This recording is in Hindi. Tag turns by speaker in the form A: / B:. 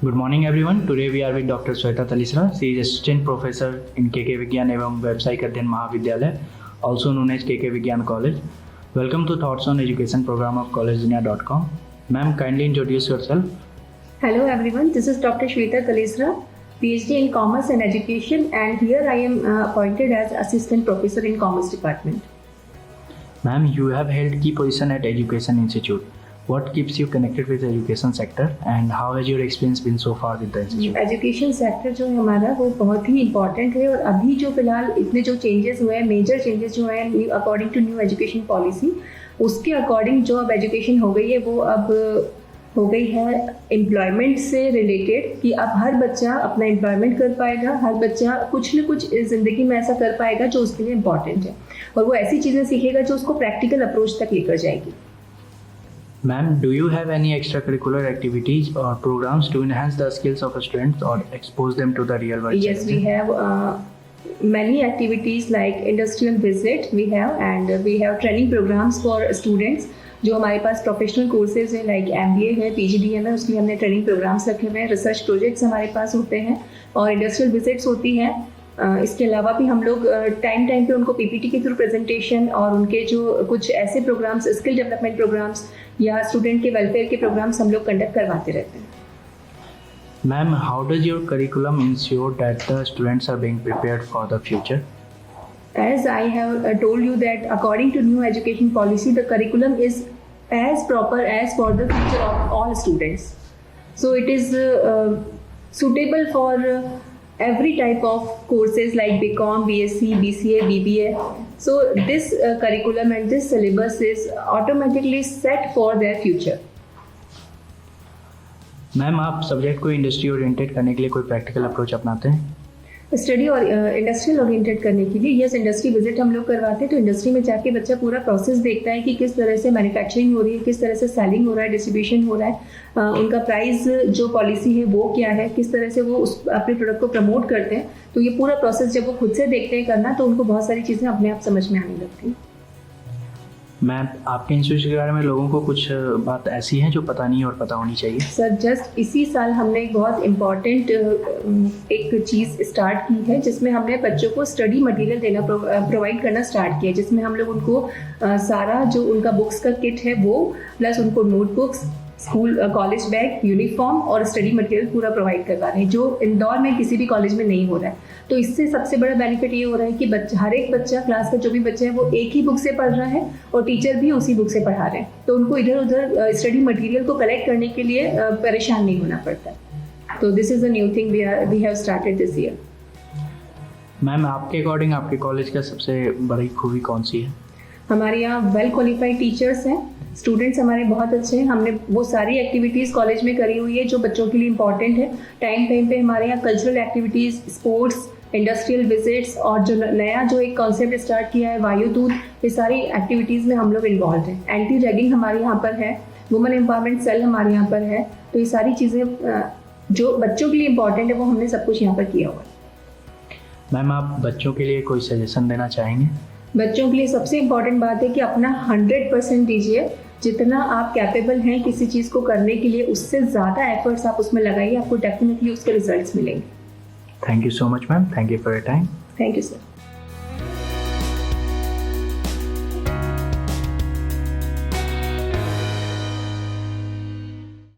A: Good morning everyone. Today we are with Dr. Shweta Talisra. She is assistant professor in KK Vigyan एवं व्यावसायिक अध्ययन महाविद्यालय, also known as KK Vigyan College. Welcome to Thoughts on Education program of collegedunia.com. Ma'am, kindly introduce yourself.
B: Hello everyone, this is Dr. Shweta Talisra, PhD in Commerce and Education, and here I am appointed as assistant professor in Commerce department.
A: Ma'am, you have held key position at Education Institute. What keeps you connected with the education sector and how has your experience been so far with the institute?
B: Education sector जो है हमारा वो बहुत ही इम्पॉर्टेंट है और अभी जो फिलहाल इतने जो चेंजेस हुए हैं, मेजर चेंजेस जो हैं according to new education policy, उसके अकॉर्डिंग जो अब एजुकेशन हो गई है वो अब हो गई है एम्प्लॉयमेंट से रिलेटेड कि अब हर बच्चा अपना एम्प्लॉयमेंट कर पाएगा, हर बच्चा कुछ न कुछ ज़िंदगी में ऐसा कर पाएगा जो उसके लिए इम्पॉर्टेंट है और वो ऐसी चीज़ें सीखेगा जो उसको प्रैक्टिकल अप्रोच तक लेकर जाएगी.
A: Ma'am, do you have any extracurricular activities or programs to enhance the skills of students or expose them to the real world?
B: Yes, we have many activities like industrial visit we have, and we have training programs for students. जो हमारे पास प्रोफेशनल कोर्सेज है लाइक MBA है, PGDM है, उसमें हमने ट्रेनिंग प्रोग्राम्स रखे हुए हैं. रिसर्च प्रोजेक्ट्स हमारे पास होते हैं और इंडस्ट्रियल विजिट्स होती हैं. इसके अलावा भी हम लोग टाइम पे उनको PPT के थ्रू प्रेजेंटेशन और उनके जो कुछ ऐसे प्रोग्राम्स, स्किल डेवलपमेंट प्रोग्राम्स या स्टूडेंट के वेलफेयर के प्रोग्राम्स हम लोग कंडक्ट करवाते रहते हैं.
A: Ma'am, how does your curriculum ensure that the students are being prepared for the future?
B: As I have told you that according to new education policy, the curriculum is as proper as for the future of all students. So it is suitable for every type of courses like BCom, BSc, BCA, BBA. So this curriculum and this syllabus is automatically set for their future.
A: Ma'am, आप सब्जेक्ट को इंडस्ट्री ओरिएंटेड करने के लिए कोई प्रैक्टिकल अप्रोच अपनाते हैं?
B: स्टडी और इंडस्ट्रियल ओरिएंटेड करने के लिए यस, इंडस्ट्री विजिट हम लोग करवाते हैं. तो इंडस्ट्री में जाके बच्चा पूरा प्रोसेस देखता है कि किस तरह से मैन्युफैक्चरिंग हो रही है, किस तरह से सेलिंग हो रहा है, डिस्ट्रीब्यूशन हो रहा है, उनका प्राइस जो पॉलिसी है वो क्या है, किस तरह से वो उस अपने प्रोडक्ट को प्रमोट करते हैं. तो ये पूरा प्रोसेस जब वो खुद से देखते हैं करना तो उनको बहुत सारी चीज़ें अपने आप समझ में आने लगती हैं.
A: मैम, आपके इंस्टीट्यूट के बारे में लोगों को कुछ बात ऐसी है जो पता नहीं और पता होनी चाहिए?
B: सर, जस्ट इसी साल हमने एक बहुत इम्पॉर्टेंट एक चीज़ स्टार्ट की है जिसमें हमने बच्चों को स्टडी मटेरियल देना प्रोवाइड करना स्टार्ट किया, जिसमें हम लोग उनको सारा जो उनका बुक्स का किट है वो प्लस उनको notebooks, school college bag, uniform और स्टडी मटेरियल पूरा प्रोवाइड करवा रहे हैं जो इंदौर में किसी भी कॉलेज में नहीं हो रहा है. तो इससे सबसे बड़ा बेनिफिट ये हो रहा है कि हर एक बच्चा, क्लास का जो भी बच्चा है वो एक ही बुक से पढ़ रहा है और टीचर भी उसी बुक से पढ़ा रहे हैं. तो उनको इधर उधर स्टडी मटेरियल को कलेक्ट करने के लिए परेशान नहीं होना पड़ता. तो this is a new thing we have started this year.
A: Ma'am, आपके अकॉर्डिंग आपके कॉलेज का सबसे बड़ी खूबी कौन सी है?
B: हमारे यहाँ वेल क्वालिफाइड टीचर्स हैं, स्टूडेंट्स हमारे बहुत अच्छे हैं. हमने वो सारी एक्टिविटीज़ कॉलेज में करी हुई है जो बच्चों के लिए इम्पॉर्टेंट है. टाइम पे हमारे यहाँ cultural activities, sports, industrial visits और जो नया जो एक कॉन्सेप्ट स्टार्ट किया है वायुदूत, ये सारी एक्टिविटीज़ में हम लोग इन्वॉल्व हैं. एंटी रैगिंग हमारे यहाँ पर है, वुमेन एम्पावरमेंट सेल हमारे यहाँ पर है. तो ये सारी चीज़ें जो बच्चों के लिए इम्पॉर्टेंट है वो हमने सब कुछ यहाँ पर किया हुआ है.
A: मैम, आप बच्चों के लिए कोई सजेशन देना चाहेंगे?
B: बच्चों के लिए सबसे इम्पॉर्टेंट बात है कि अपना 100% दीजिए. जितना आप कैपेबल हैं किसी चीज़ को करने के लिए, उससे ज़्यादा एफर्ट्स आप उसमें लगाइए, आपको डेफिनेटली उसके रिजल्ट्स मिलेंगे.
A: Thank you so much, ma'am. Thank you for your time.
B: Thank you, sir.